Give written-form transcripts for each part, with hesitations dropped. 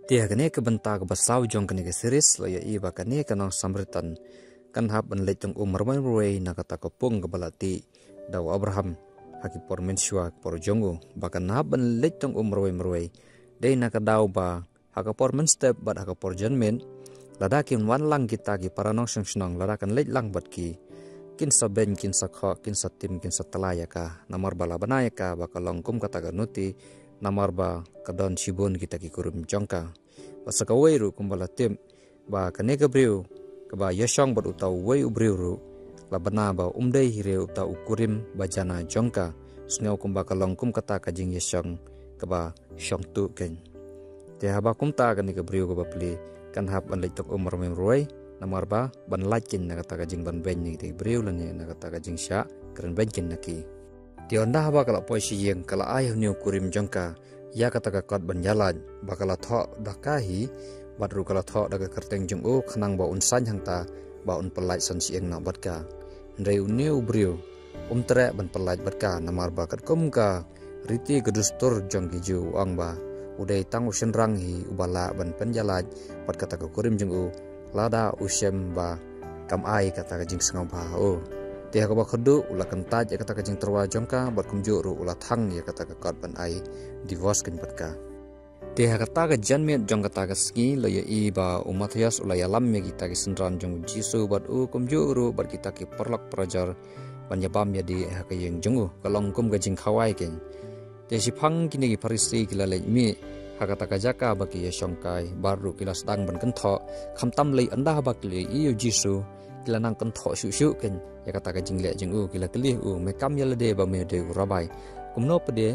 Tia kene ke benta ke basau jong kene ke series lo ya iba kene kanong samritan kan hab ban letung umar ban ruai na kata ko pung ke balati daw Abraham haki por mensua por jongo bakan hab ban letung umar ruai dei na ka daw ba haka por men step bat haka por janmen lada kin wan lang kita ki paranong senang lada kan let lang bat ki kin sa ben kin sa kha kin sa tim kin sa talaya ka namar bala banaya ka bakalong kum kata ganuti namar ba kadon sibon kita ki kurum jongka pasaka weiru kumbala tim ba kaneka breu ka ba yashong bat utau wei ubreu ru la bana ba umdei hire utau ukurim bajana jongka sneu kumba kalong kum kata ka jing yashong ka ba shong tu ken te haba kum ta kaneka breu ka ba pli kan hab ban leitok umar mem ruai namar ba ban lakin na kata ka jing ban ben ni te breu lan na kata ka jing sha keren ben ken naki ti onda haba kala poisi yeng kala ay ni ukurim jongka ya kata ka kot ban jalan bakala tho dakahi badru kala tho daga kerteng jung o khanang ba unsan hangta ba un pelai san sieng na batka ndai uniu brio tre ban pelai batka namar ba kat kum ka riti gedustur jong giju ang ba udai tang usen rang hi ubala ban penjalan bat kata ka kurim jung o lada usem ba kam ai kata ka jing sangau ba o dia ka ba khudu ula kentaj ya kata ka jing terwa jongka bat kumju ru ula thang ya kata ka kot ban ai divorce kin batka dia kata ka janmet jong kata ka ski lo ya i ba umathias ula ya lam me kita ki sendran jong jisu bat u kumju ru bat kita ki perlak prajar ban ya bam ya di ha ka yeng jong kalong kum ka jing khawai ken dia si phang kini ki farisi kila le mi ha kata ka jaka ba ki ya shongkai baru kila sedang ban kentho khamtam lei anda ba ki i jisu kila nang kentho shu ken ya kata ka jing le jing u kila kelih u me kam ya lede ba me de rabai kumno pede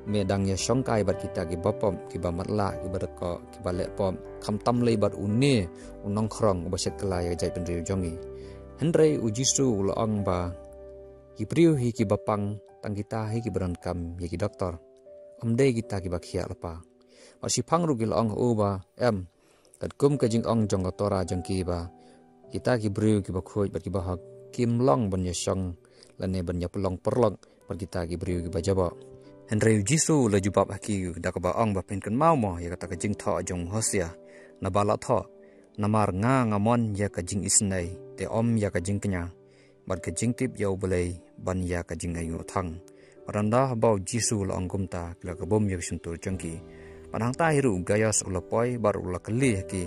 me dang ya shongkai bat kita ki bapom ki ba matla ki badako ki ba le pom kham tam lei bat unne unong khrong ba set kala ya jai pen riu jongi hendrei u jisu lo ang ba ki priu hi ki bapang tang kita hi ki beran kam ya ki doktor amdei kita ki ba khia lapa ba si phang ru ki lo ang u ba em kat kum ka jing ong jong tora jong ki ba kita ki briu ki ba khoi ba ki ba hak kim long ban ya shong lane ban ya pelong perlong par kita ki briu ki ba jaba Henry Jisu la jubab haki da ka ba ong ba pen kan mau mo ya kata ka jing tho jong hosia na bala tho namar nga ngamon ya ka jing isnai te om ya ka jing knya bar ka jing tip yau belai ban ya ka jing ayu thang randa ba Jisu la ongkum ta la ka bom ya suntur jongki panang ta hiru gayas ula poi bar ula kali haki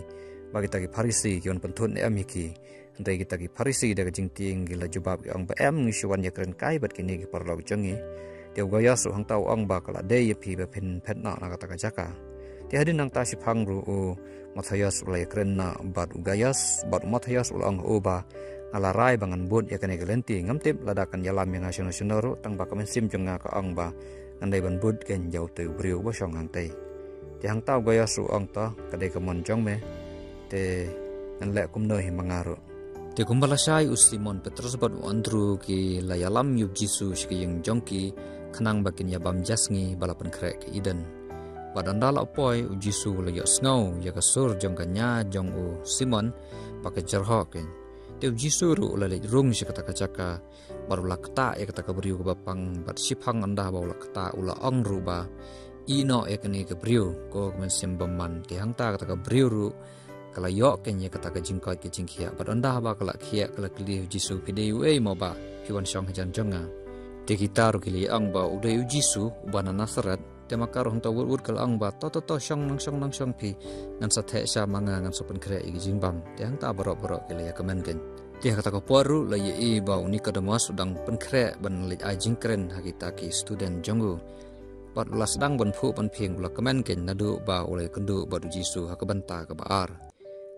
ba kita ki farisi ki on pentun em hiki ndai kita ki farisi da ka jing ting gila jubab ki ong ba em ngi shwan ya kren kai bat kini ki parlog jongi dia gaya su hang tau ang ba kala de ye phi ba phin phet na kata ka jaka ti hadin nang ta si phang ru o mathayas ulai kren na bat gayas bat mathayas ulang o ba ala rai bangan bot ya kane gelenti ngamtip ladakan yalam yang nasional ru tang ba kamen sim jonga ka ang ba andai ban bot ken jau tu briu ba song hang tai ti hang tau gaya su ang ta kadai ka mon jong me te nan le kum no hi mangaru te kumbalasai Simon Petrus bat Andrew ki layalam yub Jisu shki yang jongki khanang bakin ya bam jasngi balapan krek ke Eden badandala poi u Jisu la ya snow ya ka sur jong kanya jong u Simon pakai jarho ken te Jisu ru la le rung shi kata kacaka baru lakta ya kata kabriu ke bapang bat siphang anda ba lakta ula ong ru ba ino ya kani kabriu ko men sembaman te hangta kata kabriu ru kala yok kenya kata ka jingkot ke jingkhia bat anda ba kala khia kala kli Jisu pide we mo ba hiwan shong hajan jonga te kita ru kili ang ba udai Jisu ubana Nasaret te makar hong ta wur kala ang ba to shong nang shong pi nan sa the sha manga ngan sopen kre igi jingbam te hang ta baro kili ya kamen gen te kata ka poru la ye ba unika de mas udang pen kre ban le a jingkren hakita ki student jongu bat ulas dang ban phu ban phing ula kamen gen nadu ba ulai kendu ba Jisu hakabanta ka ba ar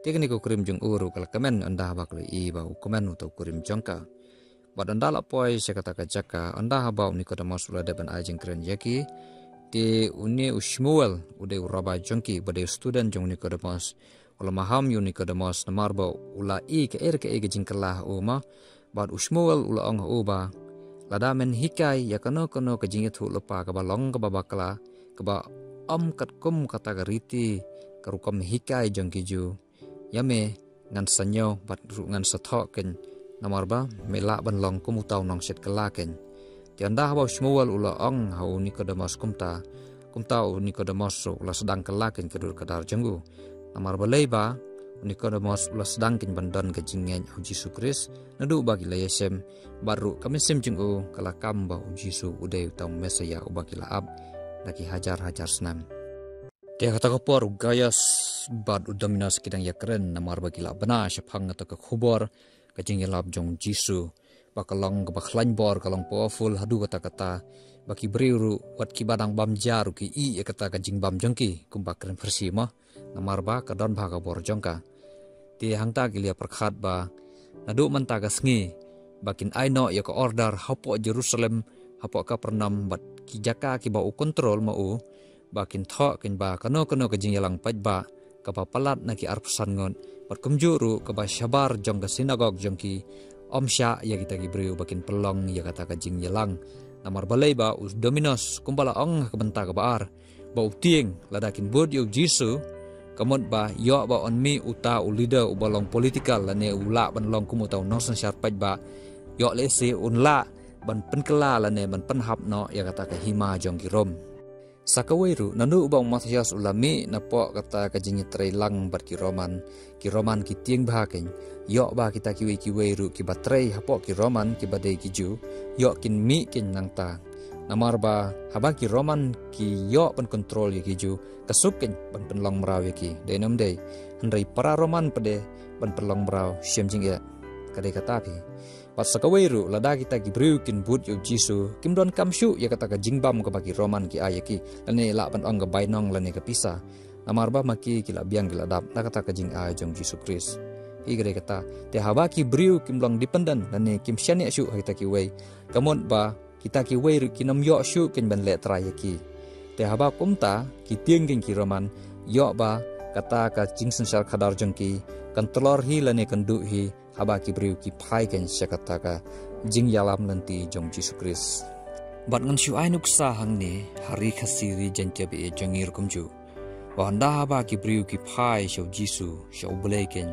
tekni ko kurim jong uru kala kamen anda ba kali I ba komen utau kurim jongka bad anda la poi se kata ka jaka anda ba uni ko masula depan ajeng kren yaki ti uni usmuel ude uraba jongki bade student jong ni ko mas ula maham uni ko mas namar ba ula I ke jingkala uma bad usmuel ula ong uba lada men hikai ya kano ke jinget hu lepa ka ba long ka ba bakla ka ba kat kum kata ka riti karukom hikai jong kiju yame ngan sanyo bat ru ngan sathok ken namar ba mela ban long kumutau nong set kala ken ti anda ba shmual ula ong hau ni ko damas kumta kum tau Nicodemus ulah sedang kelakin kedul kadar jenggu. Namar balai ba Nicodemus ulah sedang kin bandan ke jingeng Yesus Kristus nadu bagi la Yesem baru kami sim jenggu kala kamba Yesus udai utang Mesaya ubagi la ab lagi hajar senam. Dia kata kapor gayas bad udaminas kidang ya keren namar bagi la bena syapang atau ke khubor ke jingeng lab jong Yesus bakalong ke baklan bor kalong powerful hadu kata baki beriuru wat ki badang bam jaru ki i ya kata kajing bam jongki kumbak keren versi mah namar ba kadon ba ka bor jongka ti hangta gilia perkhat ba nadu manta ka sngi bakin aino ya ka order hapo Jerusalem hapo ka pernam bat ki jaka ki ba u kontrol ma u bakin tho kin ba kano kajing yalang paj ba ka palat na ki arpsan ngon bat kumjuru ka ba syabar jong ka sinagog jongki omsya ya kita gibriu bakin pelong ya kata kajing yalang namar balai ba us dominos kumbala ong kabenta ka baar ba utieng ladakin bod yo Jisu kamot ba yo ba on mi uta u leader u balong political lane ula ban long kumu tau nosen syar paj ba yo le se unla ban penkela lane ban penhap no ya kata ka hima jong kirom sakawairu nanu bang Matias ulami napo kata kajing trailang bar ki roman ki tieng bahaken yo ba kita kiwe ru ki batrei hapo ki roman ki badai ki ju yo kin mi kin nangta namar ba haba ki roman ki yo pen kontrol ki ju kasuk kin ban penlong meraw ki denam dei hendrai para roman pede ban penlong meraw syem jing ya kadai kata pi pas sakawairu lada kita gibriu kin but yo Jisu kim don kamshu ya kata ka jingbam ka bagi roman ki ayaki lane la ban ong ga bainong lane ka pisa namar ba maki kila biang kila dap na kata ka jing a jong Yesus Kristus igre kata te haba ki briu kim long dependent lane kim syane shu kita ki wei kamon ba kita ki wei ki nam yo shu kin ban le trai ki te haba kumta ki tieng kin ki roman yo ba kata ka jing sensal khadar jong ki kan telor hi lane kan du hi haba ki briu ki phai ken syakata ka jing yalam nanti jong Yesus Kristus bat ngan shu ai nuksa hang ne hari khasiri jantia be jongir kumju wanda haba ki briu ki phai shau Yesu shau bleken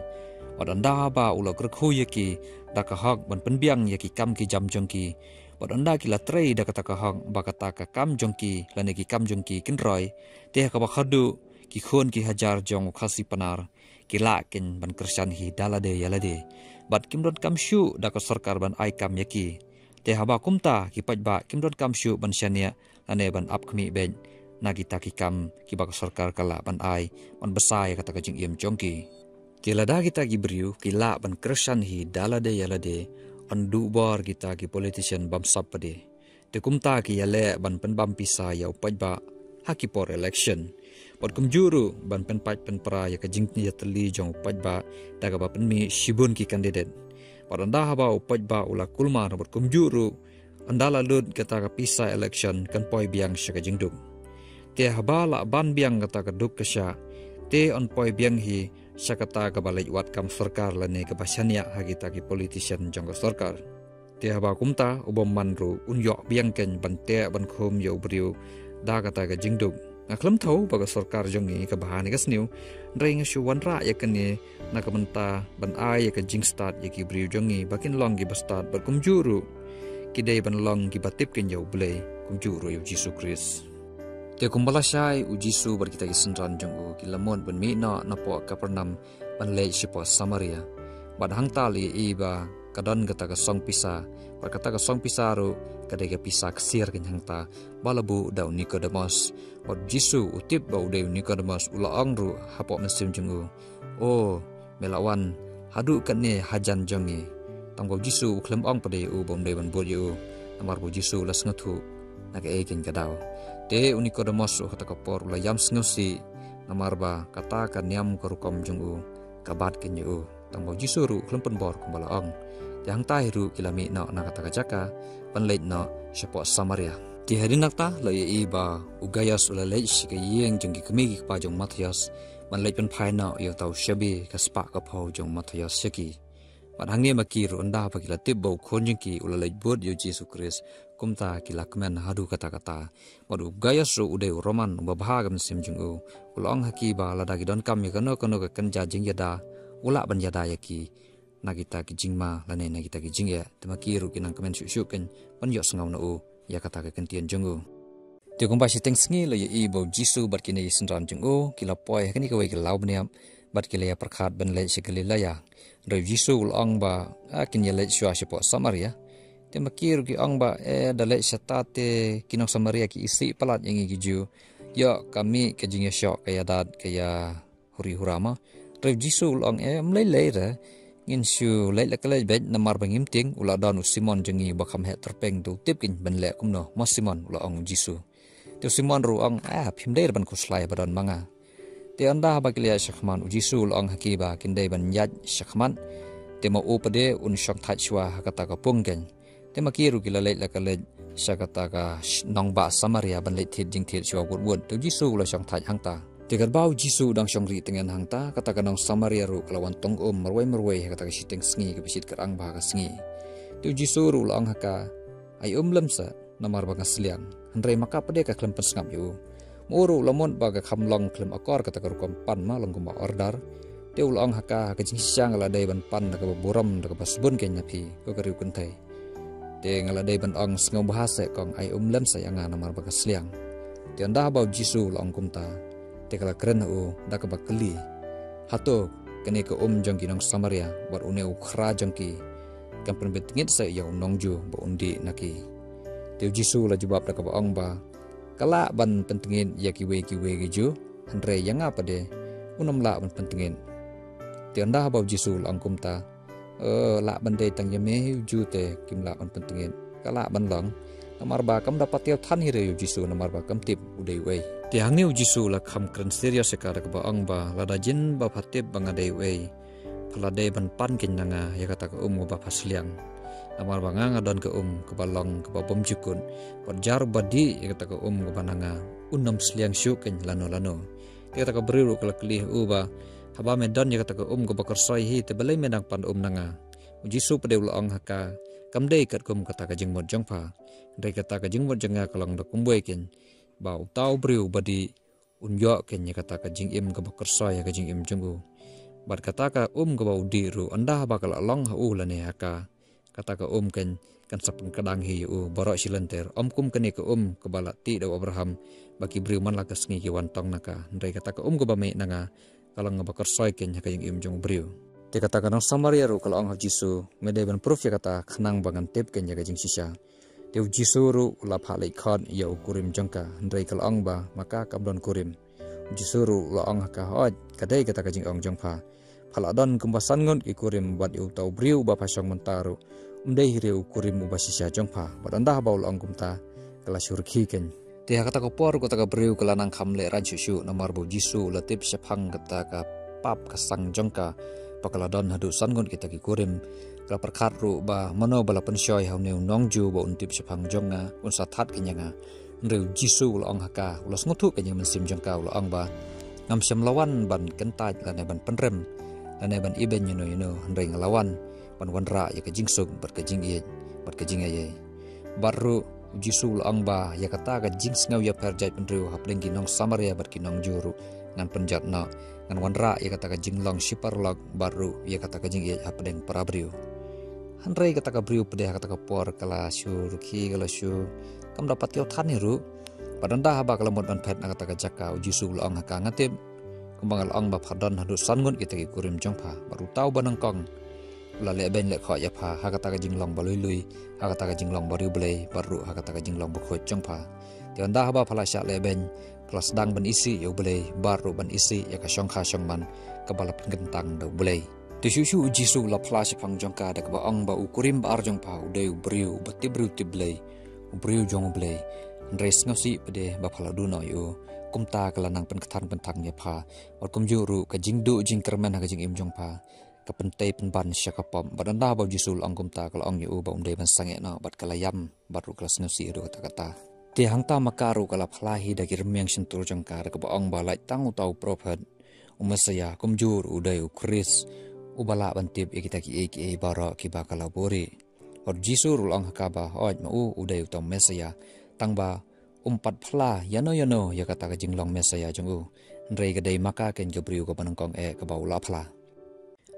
wadanda haba ula grkhu yaki daka hak ban penbiang yaki kam ki jam jongki wadanda ki latrei daka taka hak bakata ka kam jongki lane ki kam jongki kinroi te ka bakhadu ki khon ki hajar jong khasi panar kila ken ban kersan hi dalade yalade bat kimdon kamshu daka sarkar ban ai kam yaki te haba kumta ki pajba kimdon kamshu ban syania lane ban apkmi ben nagita ki kam ki baka sarkar kala ban ai ban besai kata ka jing iem jongki kilada kita gibriu kila ban kersan hi dalade yalade andu bor kita ki politician bam sapade te kumta ki yale ban penbam pisa ya upajba haki por election pot kumjuru ban penpaj penpra ya ka jingni ya teli jong upajba daga ba penmi shibun ki candidate pot anda haba upajba ula kulma pot kumjuru andala lud kata ka pisa election kan poi biang syaka jingduk te haba la ban biang kata ka duk kasya te on poi biang hi syakata ka balai wat kam sarkar lane ka basania hagita ki politician jong sarkar te haba kumta ubom manru unyo biang ken bante ban khom yo briu da kata ka jingduk ngaklam thau baga sarkar jongi ka bahani ka sniu ring shu wanra ya kane na ka menta ban ai ya ka jing start ya ki briu jongi bakin long gi bastart bar kumjuru kidai ban long gi batip ken yo blai kumjuru yo Yesus Kristus te kumbala syai u Jisu bar kita isenran jong ki lamon ban mi na napo ka pernam ban le sipo Samaria bad hang tali iba kadon kata ka song pisa bar kata ka song pisa ru kadai ka pisa ksir ken hangta balabu daun Nicodemus bad Jisu utip ba udai Nicodemus ula angru hapo mesim jong oh melawan hadu kan ne hajan jongi tanggo Jisu klem ong pade u bom dai ban bo yu namar bu Jisu las ngathu naga eken kadau te Nicodemus kata kapor ula yam sngusi namarba kata kan yam karukom jungu kabat kenyu tangbo Jisu ru klempon bor kumbala ong yang tahiru kilami na kata kajaka panleit na syapo Samaria ti hadinakta la ye iba ugayas ula leit sikayeng jengki kemigi pa jong Matias panleit pen phaina yo tau shabi kaspa ka phau jong Matias seki panhange makir unda pakila tibbo khonjingki ula leit bod yo Yesus Kristus kumta kila kemen hadu kata-kata madu gayas ru ude roman babahagam sim jungu ulong haki ba ladagi don kam ya kano ka kenja jing yada ula ban yada yaki nagita ki jingma lane nagita ki jing ya temaki ru kinang kemen syuk-syuk ken pan yo sengau na u ya kata ka kentian jungu Ti kong ba siteng sngi lo ya i bo Jisu bat kini sendran jeng o kila poi kini kawai kilau bniam bat kila ya perkhat ben le si Galilea. Ro Jisu ul ong ba akin ya le shwa sipo Samaria. Te makir ki ong ba dale syatate kinong Samaria ki isi palat yang gi ju. Ya kami ke jing ya syok kaya dad kaya huri hurama. Ro Jisu ul ong mlei ra ngin shu le kale bet namar bangim ting ula don Simon jengi bakam het terpeng tu tip kin ben le kumno mas Simon ula ong Jisu. Te Simon ru ong phimdei ban kuslai badon manga. Te anda ba kilia shakman Jisu ul ong hakiba kindai ban yat shakman. Te ma upade un shok thachwa hakata ka pungken. Te makiru kila le kale shakata ka nong ba Samaria ban le thit jing thit shwa wud tu Jisu ula shok thach hangta. Tegar bau Jisu dang syong ri tengen hangta kata kanong Samaria ru kelawan tong marwai kata ka siteng sngi ke bisit kerang bah ka sngi. Tu Jisu ru lang haka ai lemsa namar bang asliang. Hendrai maka pade ka klem pensngap yu. Muru lamon baga khamlong klem akor kata ka rukom pan ma long kumba order. Te ulang haka ka jing syang la dai ban pan ka boram ka basbun ke nyapi ko ka riu kuntai. Te ngala dai ban ong sngaw bahasa kong ai lemsa yang namar bang asliang. Te anda bau Jisu lang kumta. Tekala keren dak bakli hato kene ke jongki nong Samaria bar une ukra jongki kampen betingit sa ya nongju ba undi naki teu Jisu la jawab dak ba ong ba kala ban pentingin ya kiwe geju andre yang apa de unam la ban pentingin te anda ba Jisu la angkum ta la ban de tang yame ju te kim la ban pentingin kala ban long namar ba kam dapat tiap than hire Jisu namar ba kam tip udai wei ti hangni Jisu la kham kran serius sekar ka ba ong ba lada jin ba phatip banga dei wei phala dei ban pan kin nanga ya kata ka ba phasliang namar ba nganga don ka ka balong ka ba bom jukun par jar badi ya kata ka ka bananga unam sliang syu ken lano ti kata ka briru kala klih ba haba me don ya kata ka ka ba kersoi hi te balai medang pan nanga Jisu pade ul ong haka kam dei kat kata ka jingmot jongpha dei kata ka jingmot janga kalong da kumboi ken ba utau briu badi unyo ken ya kata ka jing im ka bakersoi ya ka jing im junggu bat kata ka ka ba udiru anda ba kala long ha ulane haka kata ka ken kan sapeng kadang hi borok silenter kum kene ka ka balati da Abraham baki briu man la ka sngi ki wantong naka dei kata ka ka ba me nanga kalong ba kersoi ken ya ka jing im jung briu te kata ka nong Samaria ru kala ong Jisu mede ban proof ya kata khnang bangan tep ken ya ka jing sisa teu Jisu ru la phalai khon ya ukurim jongka ndrai kal ong ba maka kamdon kurim Jisu ru la ong ka hot kadai kata ka jing ong jongpha phala don kumbasan ngon ikurim bat yu tau briu ba pasong mentaru umdei hire ukurim uba sisa jongpha badanda baul ong kumta kala surki ken te kata ko por ko ta ka briu kala nang khamle ran shu namar bo Jisu la tip sephang kata ka pap ka sang jongka pakala don hadu sangon kita ki kurim kala perkhat ru ba mano bala pensoi haune nongju ba untip sephang jonga unsa that kinyanga ndeu Jisu ul ong haka ulas ngutu kenya mensim jongka ul ong ba ngam sem lawan ban kentaj lane ban penrem lane ban iben yino ndrei nglawan ban wanra ya ka jingsuk bar ka jing ye bar ka jing ye baru Jisu ul ong ba ya kata ka jings ngau ya perjai pendreu hapling ki nong Samaria bar ki nong juru ngan penjat na ngan wanra ya kata ka jinglong siparlog baru ya kata ka jing ye hapdeng parabriu handrai kata ka briu pede kata ka por kala syu ruki kala syu kam dapat yo thani ru padanda haba kala mod on phet na kata ka jaka Jisu ul ong haka ngatib kumbangal ong ba phadon hadu sangun kita ki kurim jongpha baru tau banangkong la le ben le kho ya pha ha kata ka jinglong balui ha kata ka jinglong bariu blei baru ha kata ka jinglong bukho jongpha tianda haba phala sya le ben kelas dang ban isi yo blei baru ban isi ya ka syongkha syongman kabala pengentang do blei tu shu Jisu la phla siphang jongka da ba ong ba ukurim ba arjong pa udai briu bati briu ti blei briu jong blei ndres ngosi pede ba phala du no yo kumta kala nang penkathan pentang ya pha or kumjuru ka jingdu jing kermen ha ka jing im jong pa ka pentai penban syakapom badanda ba Jisu ong kumta kala ong yo ba umdai ban sange no bat kala yam baru kelas ngosi ru kata ti hangta makaru kala phlahi da kirmeng sentur jongka ka ba ong ba lai tang utau prophet umasaya kumjur udai ukris ubala bantip kita ki bara ki bakala bori or Jisu ul ong hakaba oj mau udai utam mesaya tangba umpat phla yano ya kata ka jinglong mesaya jongu ndrei ga dei maka ken gabriu ka banangkong ka baula phla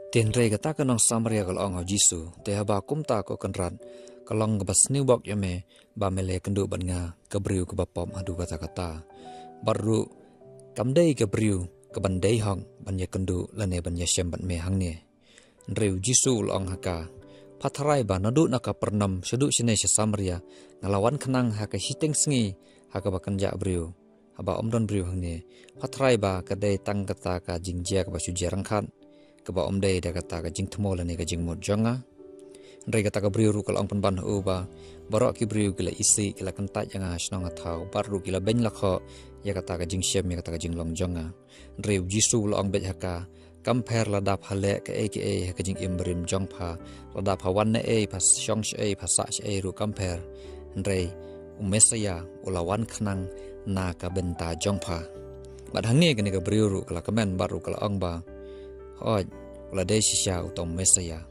ten rei kata ka nong Samaria kal ong Jisu te haba kumta ko kanran kalong gebas new bok yame ba mele kendu ban nga kebriu ke bapom adu kata-kata baru kamdei kebriu ke bandai hang ban ye kendu lane ban ye syem ban me hang ne reu jisu long haka patharai ba nadu naka pernam sedu sine Samaria ngalawan kenang haka hiteng sengi haka bakan ja briu haba omdon briu hang ne patharai ba kadai tang kata ka jingjia ka basu jarang khan ke ba omdei da kata ka jing thmo lane ka jing mod jonga Ndrai kata ka briu ru kal ong pan uba barok ki briu kila isi kila kentat yang asnong athau baru kila ben lakho ya kata ka jing syem ya kata ka jing long jonga Ndrai jisu long bet haka compare ladap hale ka aka ka jing imbrim jongpha ladap hawan ne pas shong she phasa she ru compare Ndrai umesaya ulawan khnang na ka benta jongpha bad hangne ka ne ka briu ru kala kamen baru kala ong ba hoj ula dei sisya utom mesaya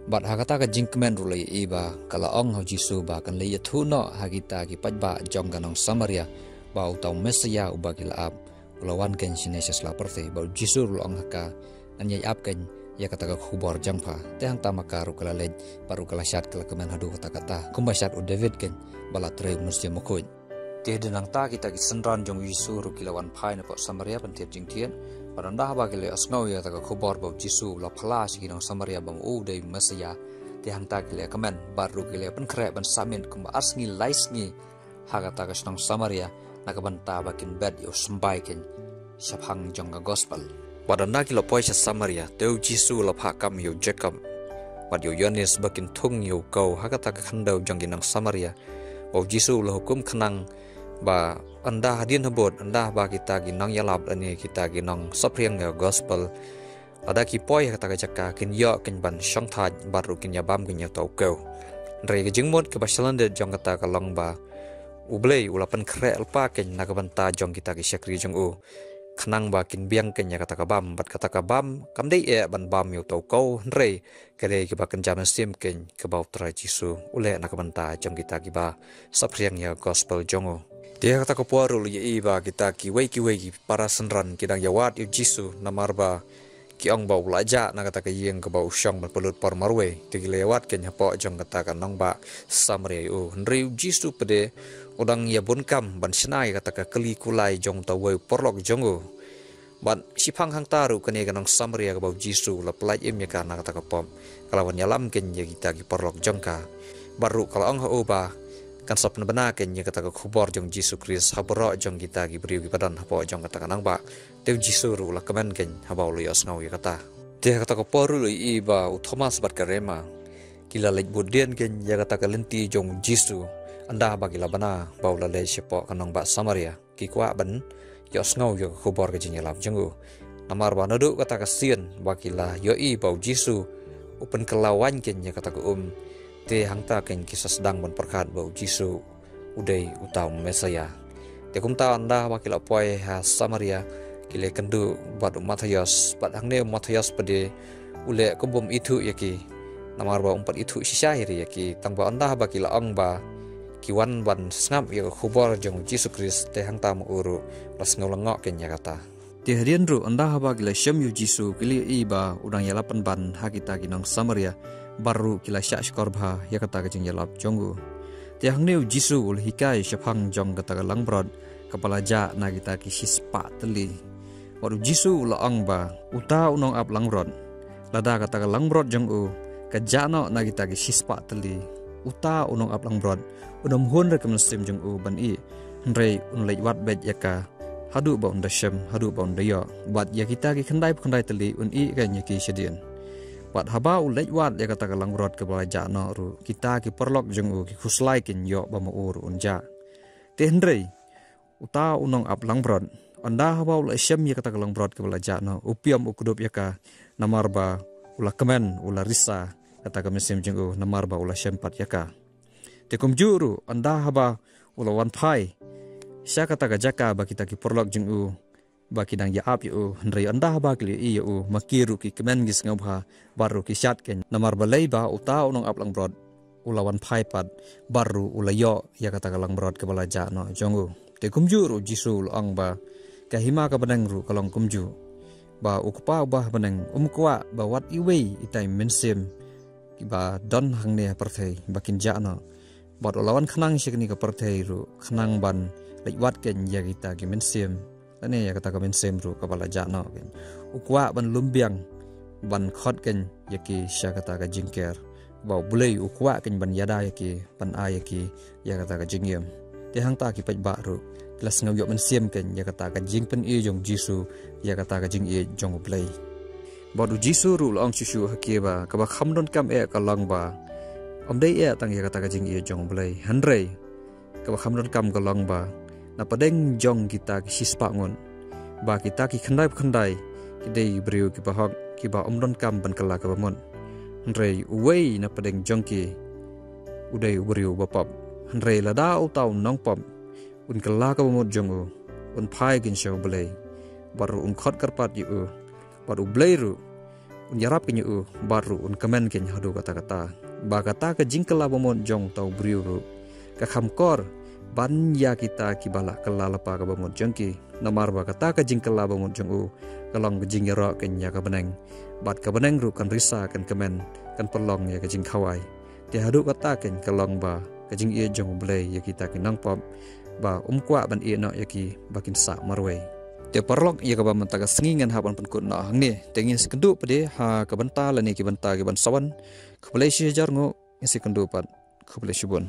Bat hakata ka jingkmen rulai iba kala ong hau jisu ba kan le yathu no hagita ki pajba jong ganong Samaria ba utau mesaya uba kila ab ulawan ken sine sesla perti ba jisu rul ong haka anya ap ken ya kata ka khubor jangpa te hang tamaka ru kala lej baru kala syat kala kemen hadu kata kumba syat u David ken bala tre muslim mokoi te denang ta kita ki senran jong jisu ru kilawan phai na po Samaria pentiap jingtien Parandah bagi le asngau ya taka khubor bau jisu la phala siginong Samaria bang u dei mesaya te hang ta kile kamen baru kile pen kre ban samin kumba asngi laisngi haga ta kasnong Samaria nakabanta bakin bed yo sembai ken shaphang jonga gospel wadana kilo poisa Samaria teu jisu la phakam yo Jacob wad yo Yohanes bakin thung yo kau haga ta khandau jonginang Samaria bau jisu la hukum khanang ba anda hadin habot anda ba kita ginong yalap ani kita ginong sapriang ya gospel ada ki poi kata ka jaka kin yo kin ban shong tha baru kin ya bam kin ya tau ko re ge jingmot ke basalan de jong kata ka long ba ublei ulapan kre alpa kin na ka banta jong kita ki syakri jong u khnang ba kin biang kin ya kata ka bam bat kata ka bam kam dei e ban bam yo tau ko re kare ki ba kan jam sim kin ke bau tra jisu ule na ka banta jong kita ki ba sapriang ya gospel jong u Dia kata ko puaru li iba kita ki wei para senran kidang yawat yu jisu namarba ki ong bau laja na kata ka yeng ke bau syong berpelut por marwe ti lewat ken hapo jong kata ka nong ba Samaria u nri jisu pede udang ya bunkam ban senai kata ka keli kulai jong tawai porlok jong u ban sipang hang taru kene ka nong Samaria ka bau jisu la pelaj im ya ka na kata ka pom kalawan yalam ken ya kita ki porlok jong ka baru kalau ong ho ba kan sapna bana ken ye kata ka khubor jong Jisu Kris habro jong kita gi briu gi padan hapo jong kata kanang ba teu Jisu ru la kamen ken habau lu yos ngau ye kata te kata ko poru lu i ba u Thomas bat karema kila lej budien ken ye kata ka lenti jong Jisu anda ba kila bana bau la le sepo kanang ba Samaria ki kwa ban yos ngau ye khubor ke jing lap jong namar ba nadu kata ka sien ba kila yo i bau Jisu upen kelawan ken ye kata ka te hangta ken kisah sedang berperkat bau Jisu udai utau mesaya te kumta anda wakil apoy ha Samaria kile kendu bad Matius bad hangne Matius pede ule kubum itu yaki namar ba umpat itu sisahiri yaki tangba anda bakila ong ba kiwan ban snap ya khubor jong Jisu Kris te hangta muru las ngolengok ken ya kata te harian ru anda bakila syam yu Jisu kili iba udang yalapan ban hakita kinong Samaria baru kila syak skorbha ya kata kajing yalap jonggu tiang neu Jisu ul hikai syapang jong kata ka langbrod kepala ja na kita ki sispa teli waru Jisu la ang ba uta unong ap langrod lada kata ka langbrod jong u ka jano na kita ki sispa teli uta unong ap langbrod unam hun rekam sim jong u ban i nrei unlei wat bet yaka hadu ba undasem hadu ba undaya bat ya kita ki khandai teli un i ka nyaki sedian Wat haba ulej wat ya kata kalang rod ke bala jana ru kita ki perlok jeng u ki khuslai kin yo ba ur unja te hendrei uta unong ap lang brod anda haba ul syam ya kata kalang brod ke bala jana upiam ukudup ya ka namar ba ula kemen ula risa kata ka mesim jeng u namar ba ula syempat ya ka te kum juru anda haba ula wan phai sya kata ka jaka ba kita ki perlok jeng u baki dang ya ap yu hendrei anda ba kli i yu makiru ki kemen gis ngabha baru ki syat ken namar balai ba uta unong ap lang brod ulawan phai pat baru ulayo ya kata kalang brod ke bala ja no jongu te kumju ru Jisu ang ba ka hima ka benang ru kalong kumju ba ukpa ba benang kwa ba wat iwei itai mensim kiba don hang ne perthei bakin jana bot lawan khnang sikni ka perthei ru khnang ban lewat ken ya kita ki mensem ane ya kata ka mensem ru ka bala jana ken ukwa ban lumbiang ban khot ken yaki sya kata ka jingker ba bulai ukwa ken ban yada yaki ban ayaki ya kata ka jingyem te hang ta ki paj ba ru kelas ngau yo mensem ken ya kata ka jing pen e jong jisu ya kata ka jing e jong bulai bodu jisu ru long chuchu hakiba ka ba khamdon kam e ka long ba omdei e tang ya kata ka jing e jong bulai hanrei ka ba khamdon kam ka long ba na padeng jong kita ki sispa ngon ba kita ki khandai kidei briu ki ba hok ki ba omdon kam ban kala ka ba mon hanrei uwei na padeng jong ki udai briu ba pop hanrei la da tau nong pop un kala ka ba mon jong un phai gin show bulai baru un khot karpat yu baru blairu un yarap kenyu baru un kamen ken hadu kata-kata ba kata ka jingkala bomon jong tau briuru ka khamkor ban ya kita ki bala kala lapa ka bomon jongki namar ba kata ka jingkala bomon jongu kalong jinggero ken ya ka beneng bat ka beneng ru kan risa kan kamen kan perlong ya ka jing khawai ti hadu kata ken kalong ba ka jing ye jong blai ya kita ki nang pop ba kwa ban e no ya ki bakin sa marwei te parlok ia ka ban taga sengingan haban pen kun na hang ni tengin sekendu pade ha ka banta la ni ki banta ki ban sawan khublai shi jar ngo isi kendu pat khublai shi bon